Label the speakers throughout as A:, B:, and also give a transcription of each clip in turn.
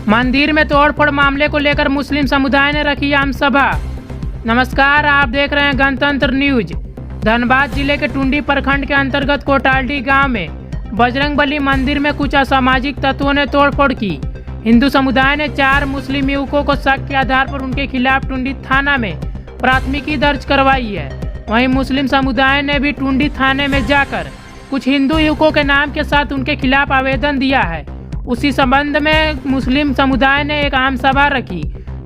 A: मंदिर में तोड़फोड़ मामले को लेकर मुस्लिम समुदाय ने रखी आम सभा। नमस्कार, आप देख रहे हैं गणतंत्र न्यूज। धनबाद जिले के टुंडी प्रखंड के अंतर्गत कोटाल्डी गांव में बजरंगबली मंदिर में कुछ असामाजिक तत्वों ने तोड़फोड़ की। हिंदू समुदाय ने 4 मुस्लिम युवकों को शक के आधार पर उनके खिलाफ टुंडी थाना में प्राथमिकी दर्ज करवाई है। वहीं मुस्लिम समुदाय ने भी टुंडी थाने में जाकर कुछ हिंदू युवकों के नाम के साथ उनके खिलाफ आवेदन दिया है। उसी संबंध में मुस्लिम समुदाय ने एक आम सभा रखी,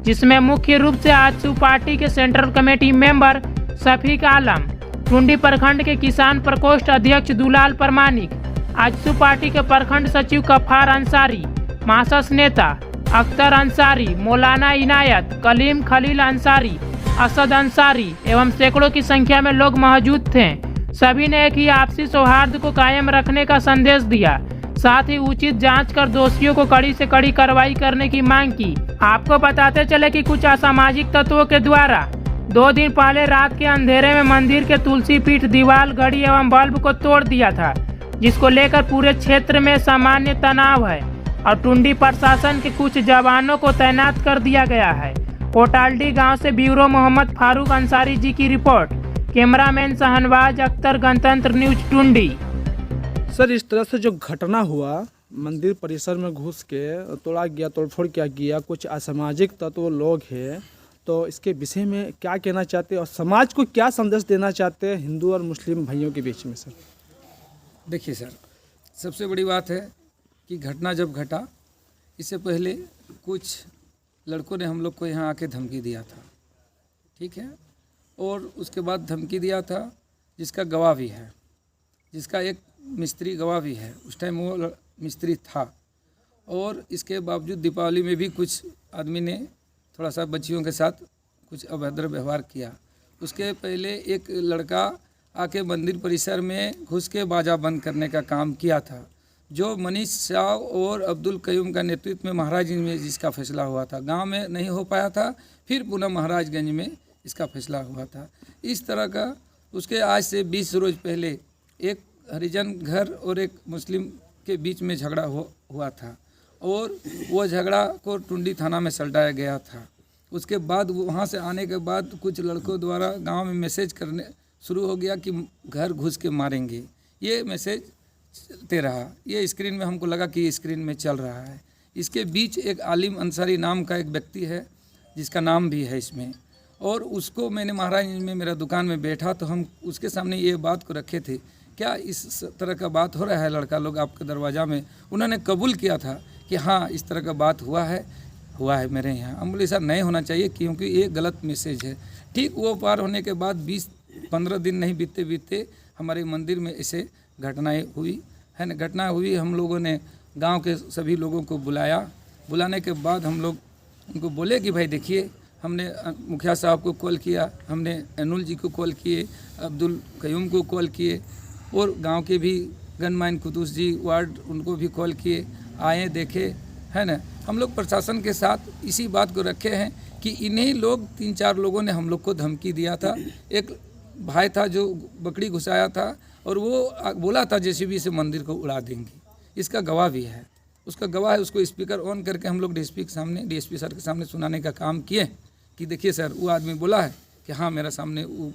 A: जिसमें मुख्य रूप से आजसू पार्टी के सेंट्रल कमेटी मेंबर शफीक आलम, टुंडी प्रखंड के किसान प्रकोष्ठ अध्यक्ष दुलाल परमानिक, आजसू पार्टी के प्रखंड सचिव कफार अंसारी, मासस नेता अख्तर अंसारी, मौलाना इनायत, कलीम खलील अंसारी, असद अंसारी एवं सैकड़ों की संख्या में लोग मौजूद थे। सभी ने एक ही आपसी सौहार्द को कायम रखने का संदेश दिया, साथ ही उचित जांच कर दोषियों को कड़ी से कड़ी कार्रवाई करने की मांग की। आपको बताते चले कि कुछ असामाजिक तत्वों के द्वारा 2 दिन पहले रात के अंधेरे में मंदिर के तुलसी पीठ, दीवार, घड़ी एवं बल्ब को तोड़ दिया था, जिसको लेकर पूरे क्षेत्र में सामान्य तनाव है और टुंडी प्रशासन के कुछ जवानों को तैनात कर दिया गया है। कोटाल्डी गांव से ब्यूरो मोहम्मद फारूक अंसारी जी की रिपोर्ट। कैमरामैन शहनवाज अख्तर, गणतंत्र न्यूज, टुंडी।
B: सर, इस तरह से जो घटना हुआ, मंदिर परिसर में घुस के तोड़ा गया, तोड़फोड़ किया गया, कुछ असामाजिक तत्व लोग हैं, तो इसके विषय में क्या कहना चाहते हैं और समाज को क्या संदेश देना चाहते हैं हिंदू और मुस्लिम भाइयों के बीच में? सर
C: देखिए सर, सबसे बड़ी बात है कि घटना जब घटा, इससे पहले कुछ लड़कों ने हम लोग को यहाँ आके धमकी दिया था, ठीक है, और उसके बाद धमकी दिया था जिसका गवाह भी है, जिसका एक मिस्त्री गवाह भी है। उस टाइम वो मिस्त्री था, और इसके बावजूद दीपावली में भी कुछ आदमी ने थोड़ा सा बच्चियों के साथ कुछ अभद्र व्यवहार किया। उसके पहले एक लड़का आके मंदिर परिसर में घुस के बाजा बंद करने का काम किया था, जो मनीष शाह और अब्दुल कयूम का नेतृत्व में महाराजगंज में जिसका फैसला हुआ था। गांव में नहीं हो पाया था, फिर पुनः महाराजगंज में इसका फैसला हुआ था। इस तरह का उसके आज से 20 रोज पहले एक हरिजन घर और एक मुस्लिम के बीच में झगड़ा हुआ था, और वो झगड़ा को टुंडी थाना में सल्टाया गया था। उसके बाद वहाँ से आने के बाद कुछ लड़कों द्वारा गांव में मैसेज करने शुरू हो गया कि घर घुस के मारेंगे। ये मैसेज चलते रहा, ये स्क्रीन में हमको लगा कि ये स्क्रीन में चल रहा है। इसके बीच एक आलिम अंसारी नाम का एक व्यक्ति है, जिसका नाम भी है इसमें, और उसको मैंने महाराज में मेरा दुकान में बैठा तो हम उसके सामने ये बात को रखे थे, क्या इस तरह का बात हो रहा है लड़का लोग आपके दरवाज़ा में? उन्होंने कबूल किया था कि हाँ, इस तरह का बात हुआ है मेरे यहाँ। हम बोले सर नहीं होना चाहिए, क्योंकि ये गलत मैसेज है। ठीक वो पार होने के बाद 20-15 दिन नहीं बीते हमारे मंदिर में ऐसे घटनाएं हुई है ना। घटना हुई, हम लोगों ने गांव के सभी लोगों को बुलाया। बुलाने के बाद हम लोग उनको बोले कि भाई देखिए, हमने मुखिया साहब को कॉल किया, हमने अनुल जी को कॉल किए, अब्दुल कयूम को कॉल किए, और गांव के भी गनमाइन कुदूस जी वार्ड, उनको भी कॉल किए, आए देखे, है ना। हम लोग प्रशासन के साथ इसी बात को रखे हैं कि इन्हीं लोग 3-4 लोगों ने हम लोग को धमकी दिया था। एक भाई था जो बकरी घुसाया था, और वो बोला था जेसीबी से मंदिर को उड़ा देंगे। इसका गवाह भी है, उसका गवाह है। उसको स्पीकर ऑन करके हम लोग डीएसपी सर के सामने सुनाने का काम किए कि देखिए सर, वो आदमी बोला है कि हाँ, मेरा सामने वो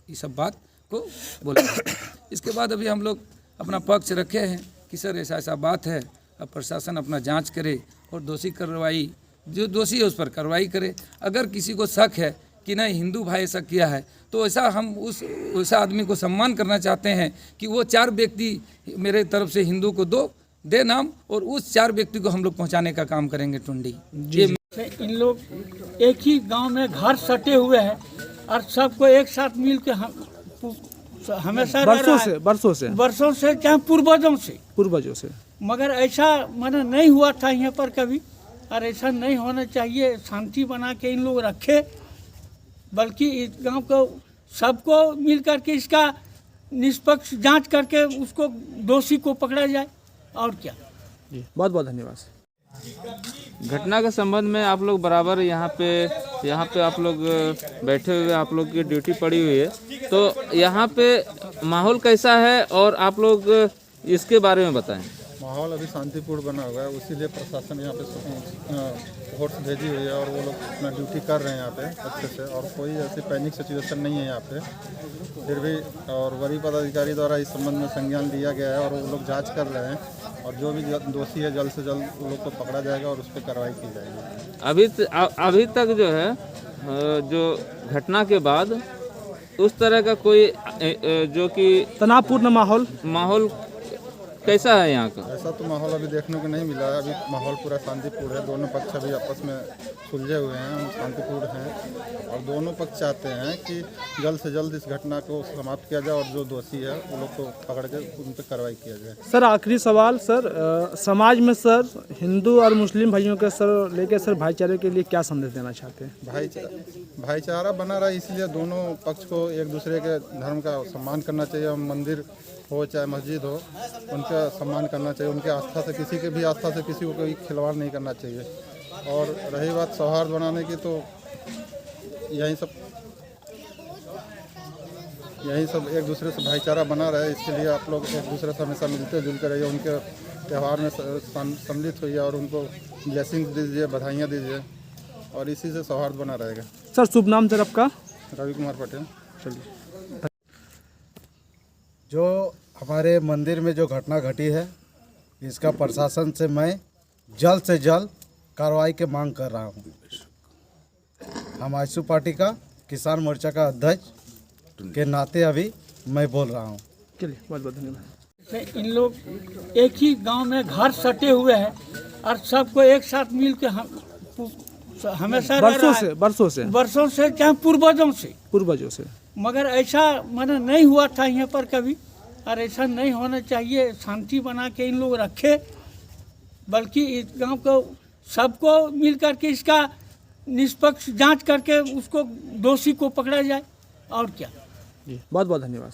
C: ये सब बात को बोला है। इसके बाद अभी हम लोग अपना पक्ष रखे हैं कि सर ऐसा बात है, अब प्रशासन अपना जांच करे और दोषी कार्रवाई, जो दोषी है उस पर कार्रवाई करे। अगर किसी को शक है कि नहीं हिंदू भाई ऐसा किया है, तो ऐसा हम उस आदमी को सम्मान करना चाहते हैं कि वो 4 व्यक्ति मेरे तरफ से हिंदू को दे नाम, और उस 4 व्यक्ति को हम लोग पहुँचाने का काम करेंगे टुंडी।
D: इन लोग एक ही गांव में घर सटे हुए हैं और सबको एक साथ मिल के हमेशा बरसों से चाहे पूर्वजों से, मगर ऐसा माने नहीं हुआ था यहाँ पर कभी, और ऐसा नहीं होना चाहिए। शांति बना के इन लोग रखे, बल्कि इस गांव को सबको मिल करके इसका निष्पक्ष जांच करके उसको दोषी को पकड़ा जाए, और क्या।
B: जी, बहुत बहुत धन्यवाद।
E: घटना के संबंध में आप लोग बराबर यहाँ पे आप लोग बैठे हुए, आप लोग की ड्यूटी पड़ी हुई है, तो यहाँ पे माहौल कैसा है और आप लोग इसके बारे में बताएं।
F: माहौल अभी शांतिपूर्ण बना हुआ है, उसीलिए प्रशासन यहाँ पे फोर्स भेजी हुई है और वो लोग अपना ड्यूटी कर रहे हैं यहाँ पे अच्छे से, और कोई ऐसी पैनिक सिचुएशन नहीं है यहाँ पे। फिर भी और वरीय पदाधिकारी द्वारा इस संबंध में संज्ञान लिया गया है और वो लोग जांच कर रहे हैं, और जो भी दोषी है जल्द से जल्द वो लोग को पकड़ा जाएगा और उस पर कार्रवाई की जाएगी।
E: अभी तक जो है जो घटना के बाद उस तरह का कोई जो कि
B: तनावपूर्ण माहौल
E: कैसा है यहाँ का?
F: ऐसा तो माहौल अभी देखने को नहीं मिला है। अभी माहौल पूरा शांतिपूर्ण है, दोनों पक्ष अभी आपस में सुलझे हुए हैं, हम शांतिपूर्ण हैं, और दोनों पक्ष चाहते हैं कि जल्द से जल्द इस घटना को समाप्त किया जाए और जो दोषी है वो लोग को पकड़ के उन पर कार्रवाई किया जाए।
B: सर आखिरी सवाल सर, समाज में सर हिंदू और मुस्लिम भाइयों के सर लेके सर भाईचारे के लिए क्या संदेश देना चाहते हैं?
F: भाईचारा बना रहा है, इसलिए दोनों पक्ष को एक दूसरे के धर्म का सम्मान करना चाहिए। मंदिर हो चाहे मस्जिद हो, उनका सम्मान करना चाहिए। उनके आस्था से किसी के भी आस्था से किसी को कोई खिलवाड़ नहीं करना चाहिए। और रही बात सौहार्द बनाने की, तो यही सब एक दूसरे से भाईचारा बना रहे, इसके लिए आप लोग एक दूसरे से हमेशा मिलते जुलते रहिए, उनके त्यौहार में सम्मिलित होइए और उनको ब्लेसिंग दीजिए, बधाइयाँ दीजिए, और इसी से सौहार्द बना रहेगा।
B: सर शुभ नाम सर आपका?
F: रवि कुमार पटेल।
B: चलिए।
G: जो हमारे मंदिर में जो घटना घटी है, इसका प्रशासन से मैं जल्द से जल्द कार्रवाई की मांग कर रहा हूँ। हम आईसू पार्टी का किसान मोर्चा का अध्यक्ष के नाते अभी मैं बोल रहा हूँ।
B: चलिए, बहुत बहुत धन्यवाद।
D: इन लोग एक ही गांव में घर सटे हुए हैं और सबको एक साथ मिल के हमेशा
B: वर्षों से
D: चाहे
B: पूर्वजों से,
D: मगर ऐसा माने नहीं हुआ था यहाँ पर कभी, और ऐसा नहीं होना चाहिए। शांति बना के इन लोग रखे, बल्कि इस गांव को सबको मिल करके इसका निष्पक्ष जांच करके उसको दोषी को पकड़ा जाए, और क्या।
B: जी बहुत बहुत धन्यवाद।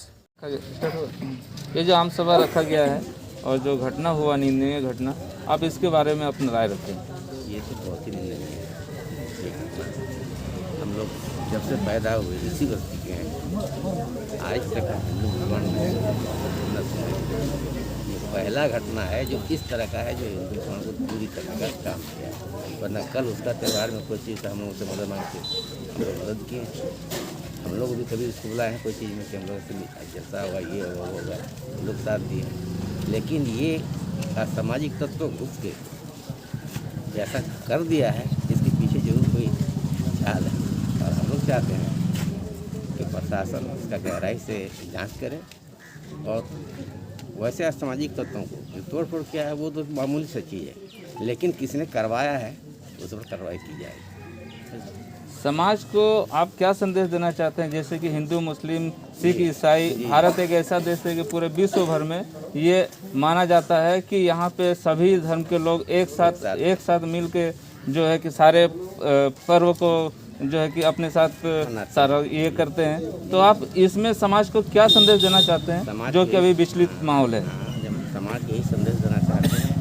E: ये जो आम सभा रखा गया है और जो घटना हुआ, निंदनीय घटना, आप इसके बारे में अपनी राय रखें।
H: ये तो बहुत ही निंदनीय है। हम लोग जब से पैदा हुए इसी बस्ती के हैं, आज तक हिंदू मुसलमान ये पहला घटना है जो इस तरह का है जो हिंदू मुसलमान को पूरी तरह का काम किया है। वरना कल उसका त्यौहार में कोई चीज़ हम लोगों से मदद मांगते, हम लोग मदद किए। हम लोग भी कभी इसको बुलाए हैं कोई चीज़ में कि हम लोग से जैसा हुआ ये होगा, हम लोग साथ दिए। लेकिन ये असामाजिक तत्व घुस के जैसा कर दिया है, इसके पीछे जरूर कोई ख्याल है, और हम लोग चाहते हैं कि प्रशासन इसका गहराई से जांच करे, और वैसे असामाजिक तत्वों को तोड़ फोड़ किया है वो तो मामूली सी चीज़ है, लेकिन किसने करवाया है उस पर कार्रवाई की जाए।
E: समाज को आप क्या संदेश देना चाहते हैं? जैसे कि हिंदू, मुस्लिम, सिख, ईसाई, भारत एक ऐसा देश है कि पूरे विश्व भर में ये माना जाता है कि यहाँ पे सभी धर्म के लोग एक साथ मिल के जो है कि सारे पर्व को जो है कि अपने साथ सारा ये करते हैं। तो आप इसमें समाज को क्या संदेश देना चाहते हैं, जो कि अभी विचलित माहौल है?
H: समाज को यही संदेश देना चाहते हैं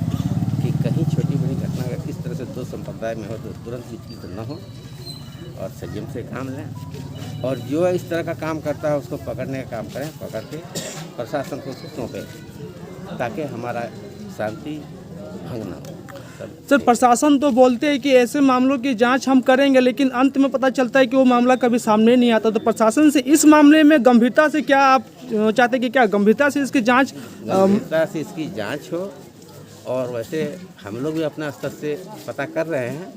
H: कि कहीं छोटी बड़ी घटना अगर इस तरह से दो संप्रदाय में हो तो तुरंत विचलित न हो और संयम से काम लें, और जो इस तरह का काम करता है उसको पकड़ने का काम करें, पकड़ के प्रशासन को सौंपें, ताकि हमारा शांति भंग न हो।
B: सर प्रशासन तो बोलते हैं कि ऐसे मामलों की जांच हम करेंगे, लेकिन अंत में पता चलता है कि वो मामला कभी सामने नहीं आता। तो प्रशासन से इस मामले में गंभीरता से क्या आप चाहते हैं कि क्या गंभीरता से इसकी जांच
H: हो, और वैसे हम लोग भी अपना स्तर से पता कर रहे हैं।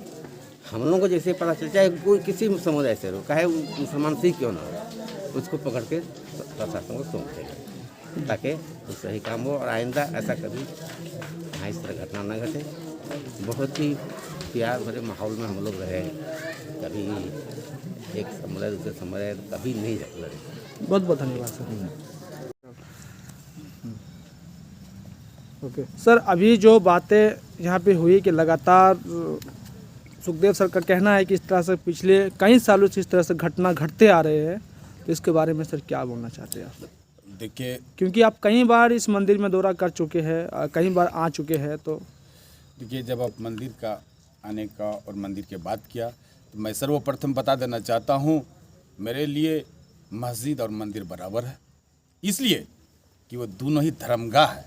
H: हम लोगों को जैसे पता चल जाए कोई किसी समुदाय से हो, चाहे मुसलमान सिख क्यों ना हो, उसको पकड़ के प्रशासन को सौंप देगा, ताकि वो सही काम हो और आइंदा ऐसा कभी यहाँ इस तरह घटना न घटे। बहुत ही प्यार भरे माहौल में हम लोग रहे, कभी एक समुदाय दूसरे समुदाय कभी नहीं लड़े।
B: बहुत बहुत धन्यवाद सर। ओके सर, अभी जो बातें यहाँ पे हुई कि लगातार सुखदेव सर का कहना है कि इस तरह से पिछले कई सालों से इस तरह से घटना घटते आ रहे हैं, तो इसके बारे में सर क्या बोलना चाहते हैं आप?
I: देखिए,
B: क्योंकि आप कई बार इस मंदिर में दौरा कर चुके हैं, कई बार आ चुके हैं, तो
I: देखिए जब आप मंदिर का आने का और मंदिर के बात किया तो मैं सर्वप्रथम बता देना चाहता हूँ, मेरे लिए मस्जिद और मंदिर बराबर है, इसलिए कि वो दोनों ही धर्मगाह है,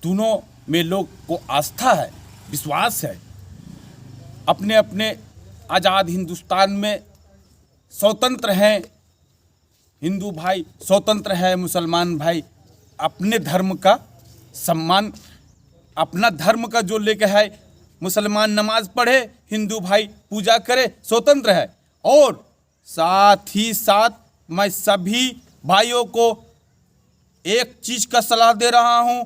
I: दोनों में लोग को आस्था है, विश्वास है। अपने अपने आज़ाद हिंदुस्तान में स्वतंत्र हैं, हिंदू भाई स्वतंत्र है, मुसलमान भाई अपने धर्म का सम्मान, अपना धर्म का जो लेके है, मुसलमान नमाज पढ़े, हिंदू भाई पूजा करे, स्वतंत्र है। और साथ ही साथ मैं सभी भाइयों को एक चीज़ का सलाह दे रहा हूँ,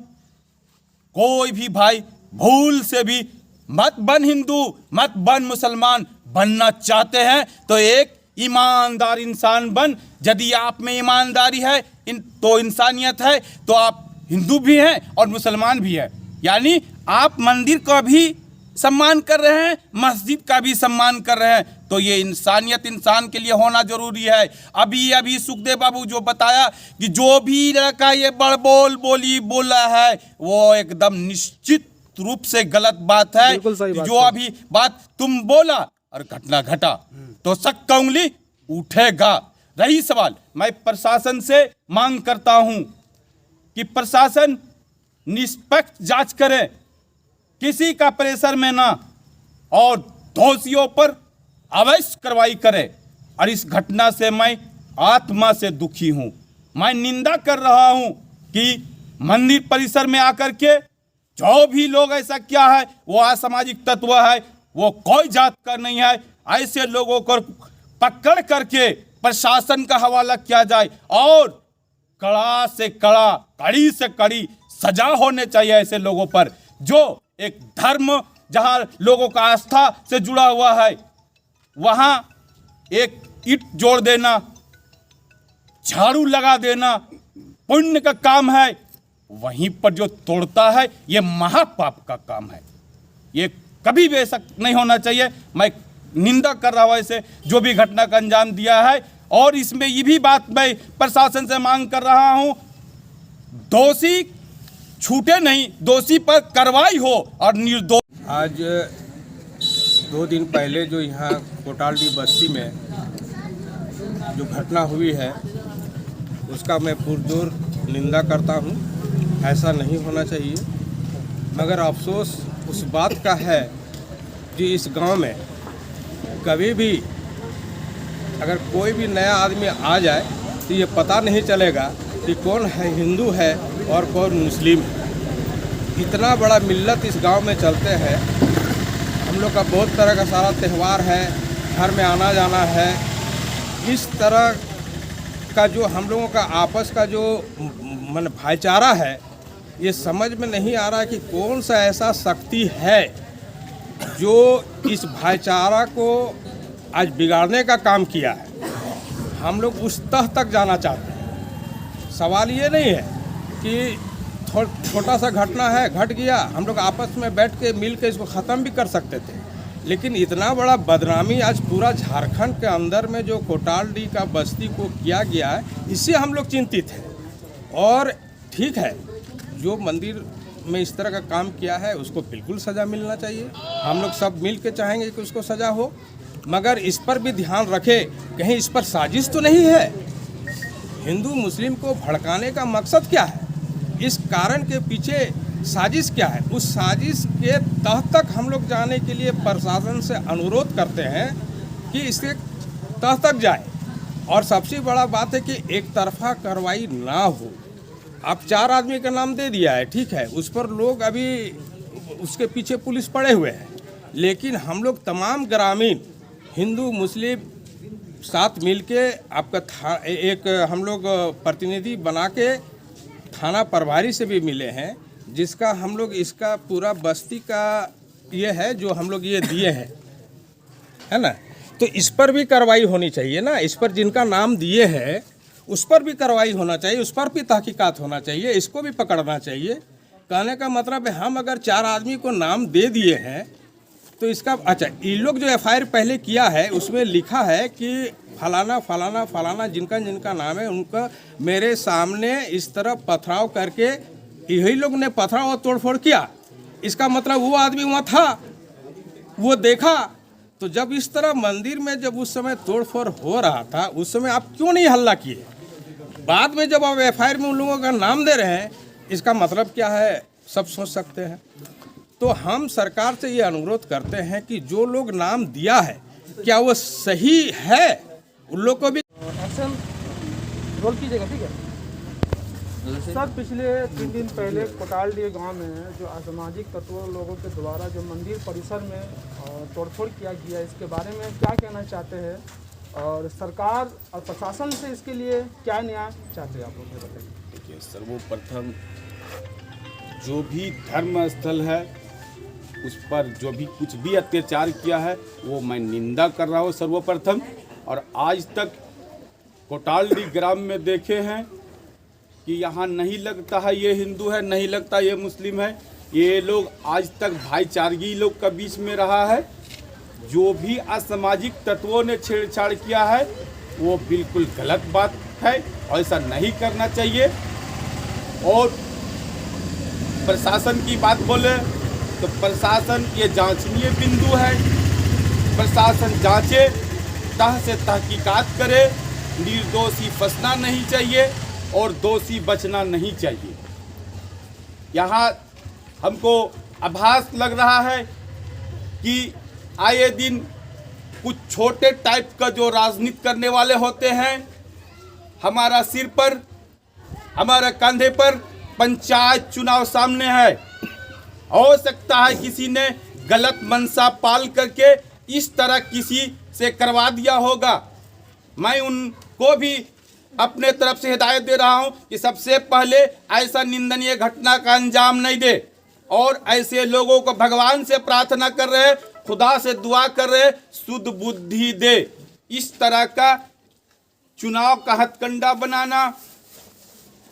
I: कोई भी भाई भूल से भी मत बन हिंदू, मत बन मुसलमान। बनना चाहते हैं तो एक ईमानदार इंसान बन। यदि आप में ईमानदारी है, तो इंसानियत है, तो आप हिंदू भी हैं और मुसलमान भी हैं। यानी आप मंदिर का भी सम्मान कर रहे हैं, मस्जिद का भी सम्मान कर रहे हैं, तो ये इंसानियत इंसान के लिए होना जरूरी है। अभी सुखदेव बाबू जो बताया कि जो भी लड़का ये बड़बोल बोली बोला है, वो एकदम निश्चित रूप से गलत बात है। जो अभी बात तुम बोला और घटना घटा तो शक का उंगली उठेगा। रही सवाल, मैं प्रशासन से मांग करता हूं कि प्रशासन निष्पक्ष जांच करे, किसी का प्रेशर में ना, और दोषियों पर अवश्य कार्रवाई करे। और इस घटना से मैं आत्मा से दुखी हूं। मैं निंदा कर रहा हूं कि मंदिर परिसर में आकर के जो भी लोग ऐसा किया है वो असामाजिक तत्व है, वो कोई जात का नहीं है। ऐसे लोगों को पकड़ करके प्रशासन का हवाला किया जाए और कड़ा से कड़ा, कड़ी से कड़ी सजा होने चाहिए ऐसे लोगों पर। जो एक धर्म जहां लोगों का आस्था से जुड़ा हुआ है, वहां एक ईंट जोड़ देना, झाड़ू लगा देना पुण्य का काम है। वहीं पर जो तोड़ता है, ये महापाप का काम है। ये कभी भी ऐसा नहीं होना चाहिए। मैं निंदा कर रहा हूं ऐसे जो भी घटना का अंजाम दिया है। और इसमें ये भी बात मैं प्रशासन से मांग कर रहा हूं, दोषी छूटे नहीं, दोषी पर कार्रवाई हो और निर्दोष।
J: आज 2 दिन पहले जो यहाँ कोटालडी बस्ती में जो घटना हुई है, उसका मैं पुरजोर निंदा करता हूँ। ऐसा नहीं होना चाहिए। मगर अफसोस उस बात का है कि इस गांव में कभी भी अगर कोई भी नया आदमी आ जाए तो ये पता नहीं चलेगा कि कौन है हिंदू है और कौन मुस्लिम है। इतना बड़ा मिल्लत इस गांव में चलते हैं। हम लोग का बहुत तरह का सारा त्यौहार है, घर में आना जाना है। इस तरह का जो हम लोगों का आपस का जो भाईचारा है, ये समझ में नहीं आ रहा है कि कौन सा ऐसा शक्ति है जो इस भाईचारा को आज बिगाड़ने का काम किया है। हम लोग उस तह तक जाना चाहते हैं। सवाल ये नहीं है कि छोटा सा घटना है, घट गया, हम लोग आपस में बैठ के मिल के इसको ख़त्म भी कर सकते थे। लेकिन इतना बड़ा बदनामी आज पूरा झारखंड के अंदर में जो कोटालडी का बस्ती को किया गया है, इससे हम लोग चिंतित हैं। और ठीक है, जो मंदिर में इस तरह का काम किया है उसको बिल्कुल सज़ा मिलना चाहिए। हम लोग सब मिल के चाहेंगे कि उसको सज़ा हो, मगर इस पर भी ध्यान रखें कहीं इस पर साजिश तो नहीं है। हिंदू मुस्लिम को भड़काने का मकसद क्या है, इस कारण के पीछे साजिश क्या है, उस साजिश के तह तक हम लोग जाने के लिए प्रशासन से अनुरोध करते हैं कि इसके तह तक जाए। और सबसे बड़ा बात है कि एक तरफा कार्रवाई ना हो। आप 4 आदमी का नाम दे दिया है, ठीक है, उस पर लोग अभी उसके पीछे पुलिस पड़े हुए हैं। लेकिन हम लोग तमाम ग्रामीण हिंदू मुस्लिम साथ मिलके आपका एक हम लोग प्रतिनिधि बना के थाना प्रभारी से भी मिले हैं, जिसका हम लोग इसका पूरा बस्ती का ये है जो हम लोग ये दिए हैं, है ना। तो इस पर भी कार्रवाई होनी चाहिए ना। इस पर जिनका नाम दिए हैं उस पर भी कार्रवाई होना चाहिए, उस पर भी तहकीकात होना चाहिए, इसको भी पकड़ना चाहिए। कहने का मतलब है हम अगर 4 आदमी को नाम दे दिए हैं तो इसका अच्छा, ये लोग जो एफआईआर पहले किया है उसमें लिखा है कि फलाना फलाना फलाना जिनका जिनका नाम है उनका मेरे सामने इस तरह पथराव करके यही लोग ने पथराव और तोड़फोड़ किया। इसका मतलब वो आदमी वहाँ था, वो देखा। तो जब इस तरह मंदिर में जब उस समय तोड़फोड़ हो रहा था, उस समय आप क्यों नहीं हल्ला किए? बाद में जब आप एफआईआर में उन लोगों का नाम दे रहे हैं, इसका मतलब क्या है? सब सोच सकते हैं। तो हम सरकार से ये अनुरोध करते हैं कि जो लोग नाम दिया है क्या वो सही है, उन लोग को भी
B: एक्शन रोल कीजिएगा, ठीक है। सर, पिछले 3 दिन पहले कोटालडी गांव में जो असामाजिक तत्वों लोगों के द्वारा जो मंदिर परिसर में तोड़फोड़ किया गया, इसके बारे में क्या कहना चाहते हैं और सरकार और प्रशासन से इसके लिए क्या न्याय चाहते हैं आप लोग, बताइए।
I: देखिए, सर्वप्रथम जो भी धर्म स्थल है उस पर जो भी कुछ भी अत्याचार किया है वो मैं निंदा कर रहा हूँ सर्वप्रथम। और आज तक कोटालडी ग्राम में देखे हैं कि यहाँ नहीं लगता है ये हिंदू है, नहीं लगता ये मुस्लिम है, ये लोग आज तक भाईचारगी लोग का बीच में रहा है। जो भी असामाजिक तत्वों ने छेड़छाड़ किया है वो बिल्कुल गलत बात है, ऐसा नहीं करना चाहिए। और प्रशासन की बात बोले तो प्रशासन ये जांचनीय बिंदु है, प्रशासन जांचे, तह से तहकीकात करे, निर्दोषी फंसना नहीं चाहिए और दोषी बचना नहीं चाहिए। यहाँ हमको आभास लग रहा है कि आए दिन कुछ छोटे टाइप का जो राजनीति करने वाले होते हैं, हमारा सिर पर, हमारे कंधे पर पंचायत चुनाव सामने है। हो सकता है किसी ने गलत मंशा पाल करके इस तरह किसी से करवा दिया होगा। मैं उनको भी अपने तरफ से हिदायत दे रहा हूं कि सबसे पहले ऐसा निंदनीय घटना का अंजाम नहीं दे, और ऐसे लोगों को भगवान से प्रार्थना कर रहे, खुदा से दुआ कर रहे, शुद्ध बुद्धि दे। इस तरह का चुनाव का हथकंडा बनाना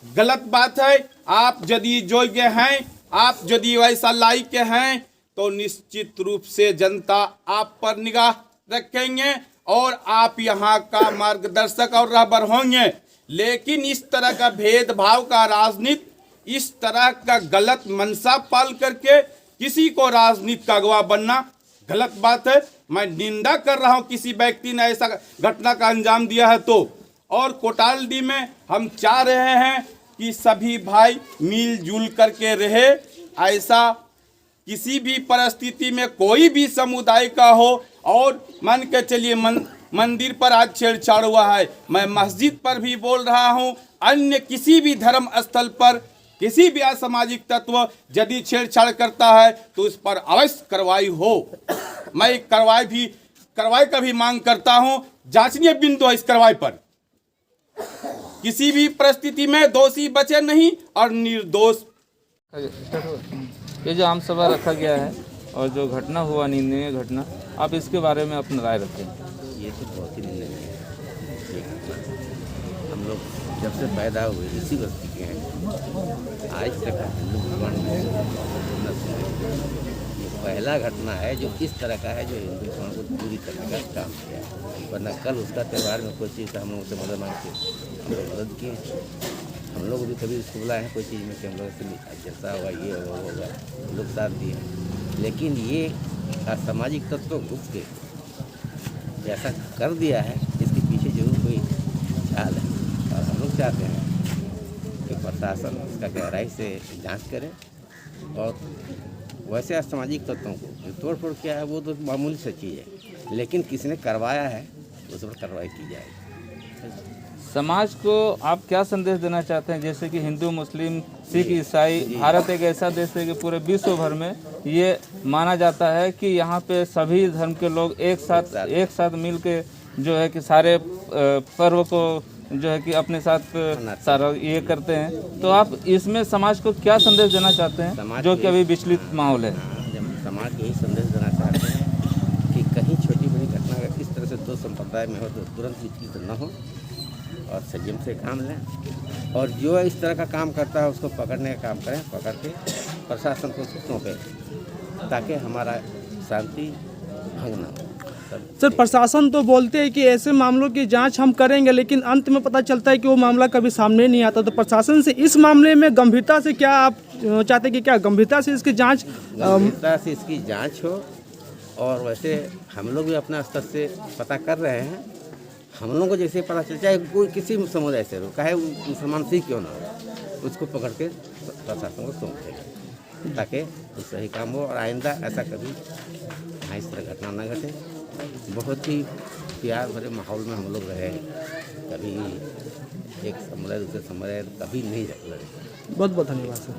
I: गलत बात है। आप यदि योग्य हैं, आप यदि वैसा लायक हैं तो निश्चित रूप से जनता आप पर निगाह रखेंगे और आप यहाँ का मार्गदर्शक और रहबर होंगे। लेकिन इस तरह का भेदभाव का राजनीति, इस तरह का गलत मंशा पाल करके किसी को राजनीति का अगवा बनना गलत बात है। मैं निंदा कर रहा हूँ किसी व्यक्ति ने ऐसा घटना का अंजाम दिया है तो। और कोटालडी में हम चाह रहे हैं कि सभी भाई मिलजुल करके रहे। ऐसा किसी भी परिस्थिति में कोई भी समुदाय का हो, और मान के चलिए मंदिर पर आज छेड़छाड़ हुआ है, मैं मस्जिद पर भी बोल रहा हूँ, अन्य किसी भी धर्म स्थल पर किसी भी असामाजिक तत्व यदि छेड़छाड़ करता है तो उस पर अवश्य कार्रवाई हो। मैं कार्रवाई का भी मांग करता हूँ। जांचनीय बिंदु है इस कार्रवाई पर। किसी भी परिस्थिति में दोषी बचे नहीं और निर्दोष।
E: ये जो आम सभा रखा गया है और जो घटना हुआ, निंदनीय घटना, आप इसके बारे में अपनी राय रखें।
H: ये तो बहुत ही निंदनीय है। हम लोग जब से पैदा हुए इसी बस्ती के हैं, आज तक हिंदू मुसलमान में ये पहला घटना है जो इस तरह का है जो हिंदू मुसलमान को दूरी करने का काम किया है। वरना कल उसका त्यौहार में कोई चीज़ हम लोगों से मदद मांग के हम लोग मदद किए। हम लोग भी कभी इसको बुलाए हैं कोई चीज़ में कि हम लोग से जैसा होगा ये होगा, लोग साथ दिए। लेकिन ये असामाजिक तत्व घुस के जैसा कर दिया है, इसके पीछे जरूर कोई चाल है। और हम लोग चाहते हैं कि प्रशासन इसका गहराई से जांच करे और वैसे असामाजिक तत्वों को जो तोड़ फोड़ किया है वो तो मामूली सी चीज़ है, लेकिन किसी ने करवाया है उस पर कार्रवाई की जाएगी।
E: समाज को आप क्या संदेश देना चाहते हैं? जैसे कि हिंदू, मुस्लिम, सिख, ईसाई, भारत एक ऐसा देश है कि पूरे विश्व भर में ये माना जाता है कि यहाँ पे सभी धर्म के लोग एक साथ मिल के जो है कि सारे पर्व को जो है कि अपने साथ सारा ये करते हैं। तो आप इसमें समाज को क्या संदेश देना चाहते हैं जो कि अभी विचलित माहौल है?
H: समाज यही संदेश देना चाहते हैं कि कहीं छोटी बड़ी घटना अगर इस तरह से दो संप्रदाय में हो तो तुरंत विचलित न हो और संयम से काम लें, और जो इस तरह का काम करता है उसको पकड़ने का काम करें, पकड़ के प्रशासन को सौंपें ताकि हमारा शांति भंग न हो।
B: सर, प्रशासन तो बोलते हैं कि ऐसे मामलों की जांच हम करेंगे, लेकिन अंत में पता चलता है कि वो मामला कभी सामने नहीं आता। तो प्रशासन से इस मामले में गंभीरता से क्या आप चाहते हैं कि क्या गंभीरता से इसकी जांच
H: हो? और वैसे हम लोग भी अपना स्तर से पता कर रहे हैं। हम लोगों को जैसे पता चल चाहे कोई किसी समुदाय से हो, चाहे मुसलमान सिख क्यों ना हो, उसको पकड़ के प्रशासन को सौंप देगा। ताकि वो सही काम हो और आइंदा ऐसा कभी यहाँ इस तरह घटना न घटे। बहुत ही प्यार भरे माहौल में हम लोग रहे, कभी एक समुदाय दूसरे समुदाय कभी नहीं लड़े।
B: बहुत बहुत धन्यवाद सर।